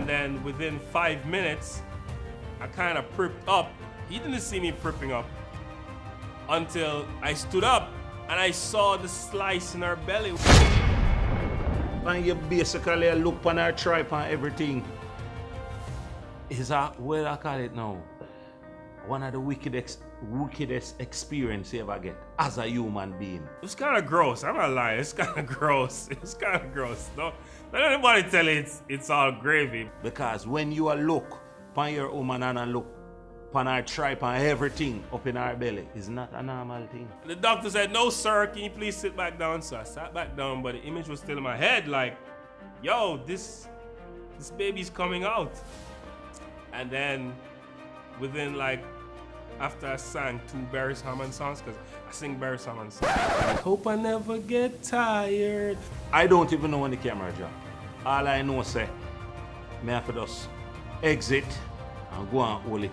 then within 5 minutes, I kind of pripped up. He didn't see me pripping up until I stood up and I saw the slice in her belly. And you basically look on her tripe and everything. Is that what I call it now? One of the wickedest experience you ever get as a human being. It's kind of gross. I'm not lying. It's kind of gross. It's kind of gross. Don't anybody tell you it's all gravy. Because when you look upon your woman and look upon her tripe and everything up in her belly, it's not a normal thing. The doctor said, "No, sir, can you please sit back down?" So I sat back down, but the image was still in my head like, yo, this baby's coming out. And then within like, after I sang 2 Barry Hammond songs, because I sing Barry Hammond songs. I hope I never get tired. I don't even know when the camera drop. All I know say, me have to just exit and go and hold it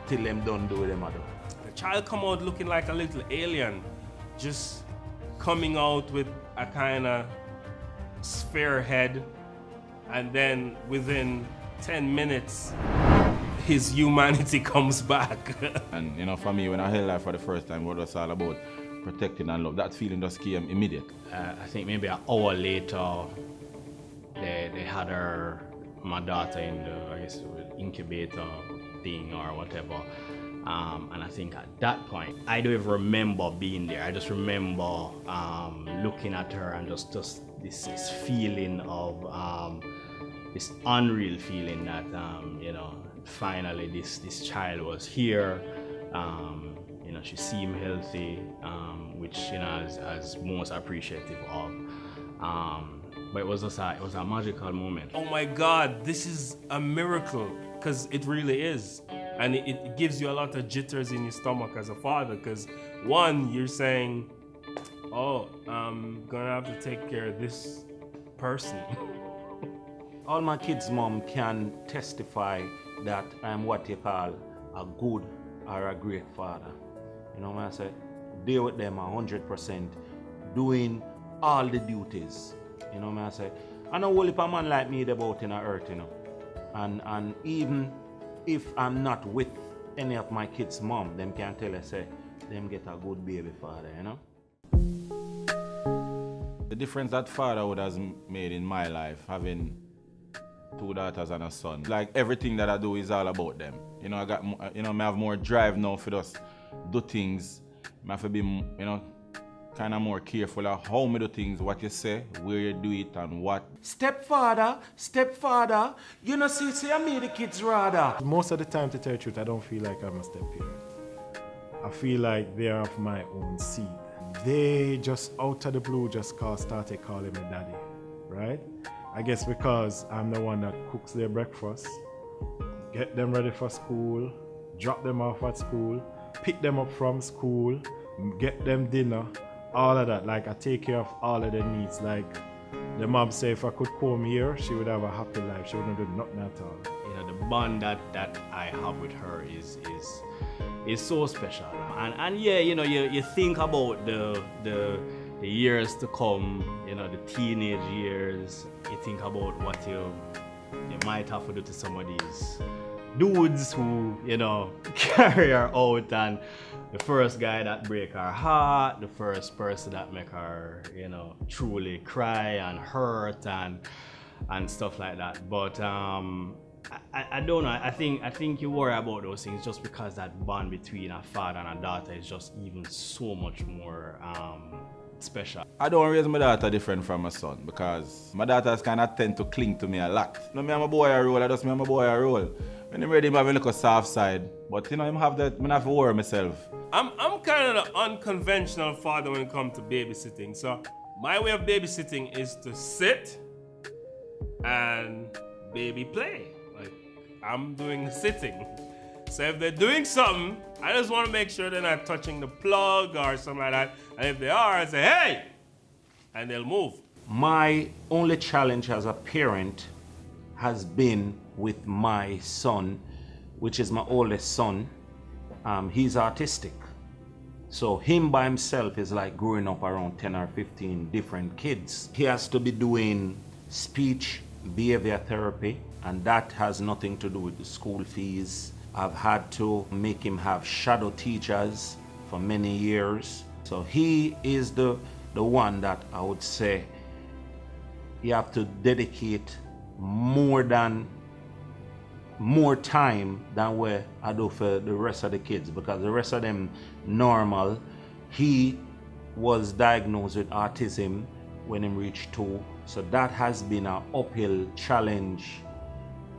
till them done do what them a do. The child come out looking like a little alien, just coming out with a kind of sphere head, and then within 10 minutes, his humanity comes back. And you know, for me, when I held life for the first time, what was all about protecting and love. That feeling just came immediate. I think maybe an hour later, they had my daughter in the, I guess, incubator thing or whatever. And I think at that point, I don't even remember being there. I just remember looking at her and just this feeling of this unreal feeling that you know, finally this child was here. You know, she seemed healthy, which, you know, I was most appreciative of. But it was a magical moment. Oh my God, this is a miracle, because it really is. And it gives you a lot of jitters in your stomach as a father, because one, you're saying, oh, I'm gonna have to take care of this person. All my kids' mom can testify that I'm what you call a good or a great father. You know what I say? Deal with them 100%, doing all the duties. You know what I say? I know only a man like me about in the earth, you know. And even if I'm not with any of my kids' mom, them can tell us, say, them get a good baby father, you know? The difference that fatherhood has made in my life, having 2 daughters and a son. Like, everything that I do is all about them. You know, I have more drive now for just do things. I have to be, you know, kind of more careful of how me do things, what you say, where you do it, and what. Stepfather, you know, see, I made the kids rather. Most of the time, to tell the truth, I don't feel like I'm a step-parent. I feel like they're of my own seed. They just out of the blue just started calling me daddy, right? I guess because I'm the one that cooks their breakfast, get them ready for school, drop them off at school, pick them up from school, get them dinner, all of that. Like, I take care of all of their needs. Like, the mom say if I could come here, she would have a happy life. She wouldn't do nothing at all. You know, the bond that I have with her is so special. And yeah, you know, you think about the years to come, you know, the teenage years. You think about what you might have to do to some of these dudes who, you know, carry her out, and the first guy that break her heart, the first person that make her, you know, truly cry and hurt and stuff like that. But I don't know. I think you worry about those things just because that bond between a father and a daughter is just even so much more special. I don't raise my daughter different from my son, because my daughters kind of tend to cling to me a lot. No, me and my boy a roll, I just me and my boy a roll. When I'm ready, I have a little soft side. But you know, I have to worry myself. I'm kind of an unconventional father when it comes to babysitting. So my way of babysitting is to sit and baby play. Like, I'm doing the sitting. So if they're doing something, I just want to make sure they're not touching the plug or something like that. And if they are, I say, hey, and they'll move. My only challenge as a parent has been with my son, which is my oldest son. He's autistic. So him by himself is like growing up around 10 or 15 different kids. He has to be doing speech behavior therapy, and that has nothing to do with the school fees. I've had to make him have shadow teachers for many years. So he is the one that I would say you have to dedicate more time than where I do for the rest of the kids, because the rest of them normal. He was diagnosed with autism when he reached 2, so that has been an uphill challenge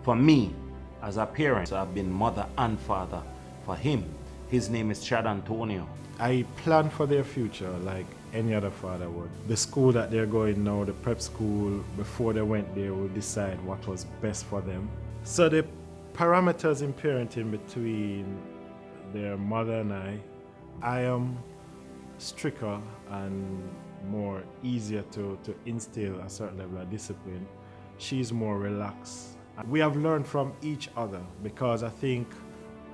for me as a parent. So I've been mother and father for him. His name is Chad Antonio. I plan for their future like any other father would. The school that they're going now, the prep school, before they went there, will decide what was best for them. So the parameters in parenting between their mother and I am stricter and more easier to instill a certain level of discipline. She's more relaxed. We have learned from each other, because I think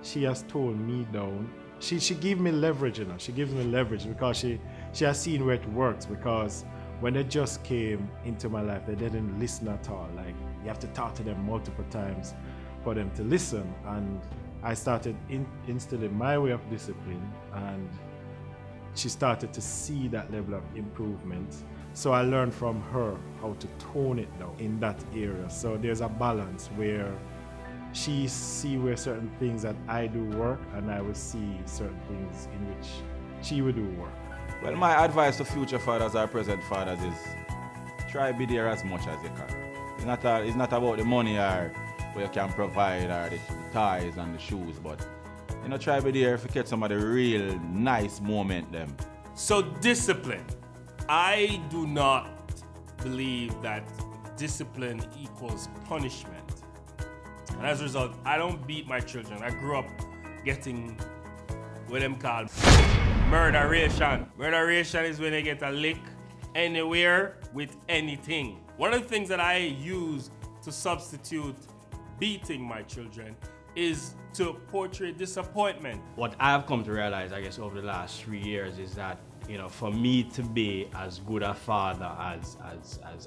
she has toned me down. She gives me leverage, you know. She gives me leverage because she has seen where it works. Because when they just came into my life, they didn't listen at all. Like, you have to talk to them multiple times for them to listen. And I started instilling my way of discipline, and she started to see that level of improvement. So I learned from her how to tone it down in that area. So there's a balance where she see where certain things that I do work, and I will see certain things in which she will do work. Well, my advice to future fathers or present fathers is try be there as much as you can. It's not about the money or where you can provide or the ties and the shoes, but try be there if you get some of the real nice moment them. So discipline. I do not believe that discipline equals punishment. And as a result, I don't beat my children. I grew up getting what them called murderation. Murderation is when they get a lick anywhere with anything. One of the things that I use to substitute beating my children is to portray disappointment. What I've come to realize, I guess, over the last 3 years is that, for me to be as good a father as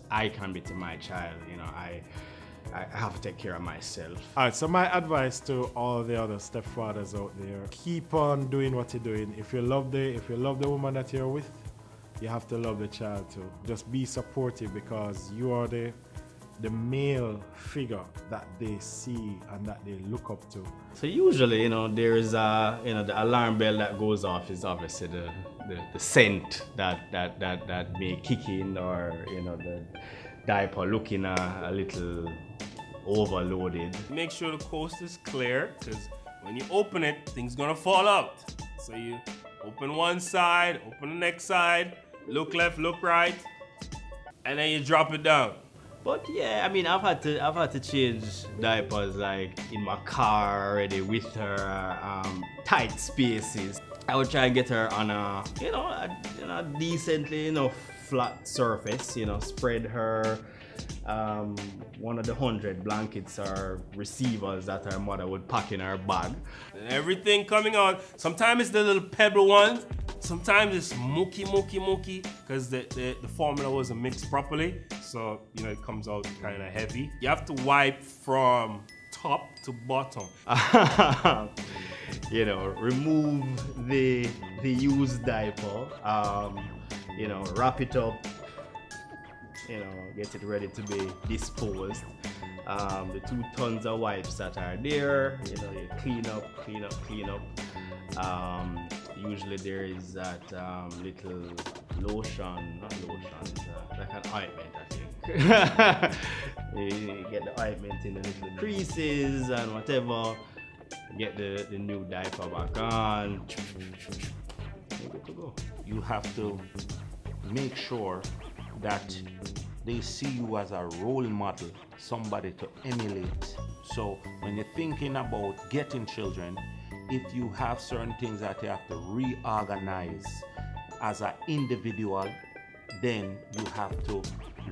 I can be to my child, I have to take care of myself. All right, so my advice to all the other stepfathers out there: keep on doing what you're doing. If you love the woman that you're with, you have to love the child too. Just be supportive, because you are the male figure that they see and that they look up to. So usually, there is the alarm bell that goes off is obviously the scent that may kick in, or the diaper looking a little overloaded. Make sure the coast is clear, because when you open it, things gonna fall out. So you open one side, open the next side, look left, look right, and then you drop it down. But yeah, I mean, I've had to change diapers like in my car already with her tight spaces. I would try and get her on a decently flat surface. Spread her one of the 100 blankets or receivers that her mother would pack in her bag. And everything coming out. Sometimes it's the little pebble ones. Sometimes it's mucky, because the formula wasn't mixed properly. So, it comes out kind of heavy. You have to wipe from top to bottom. Remove the used diaper, wrap it up, get it ready to be disposed. The 2 tons of wipes that are there, you clean up. Usually there is that little lotion, not lotion, it's like an ointment, I think. You get the ointment in the little creases and whatever. Get the new diaper back on. You're good to go. You have to make sure that they see you as a role model, somebody to emulate. So when you're thinking about getting children, if you have certain things that you have to reorganize as an individual, then you have to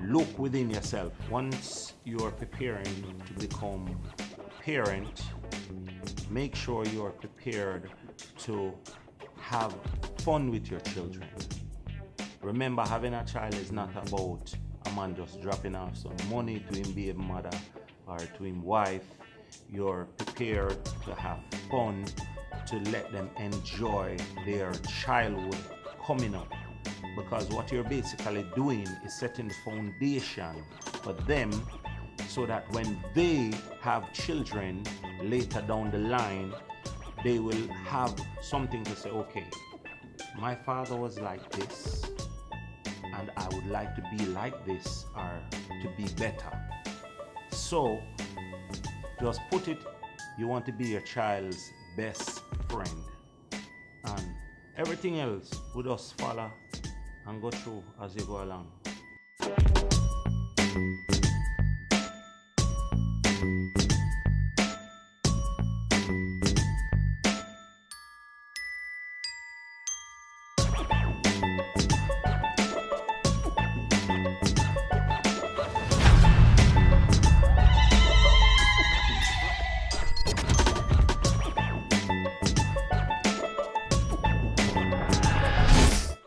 look within yourself. Once you're preparing to become a parent, make sure you're prepared to have fun with your children. Remember, having a child is not about a man just dropping off some money to him baby mother or to him wife. You're prepared to have fun, to let them enjoy their childhood coming up. Because what you're basically doing is setting the foundation for them so that when they have children later down the line, they will have something to say, okay, my father was like this, and I would like to be like this or to be better. So, just put it, you want to be your child's best friend. And everything else will just follow and go through as you go along.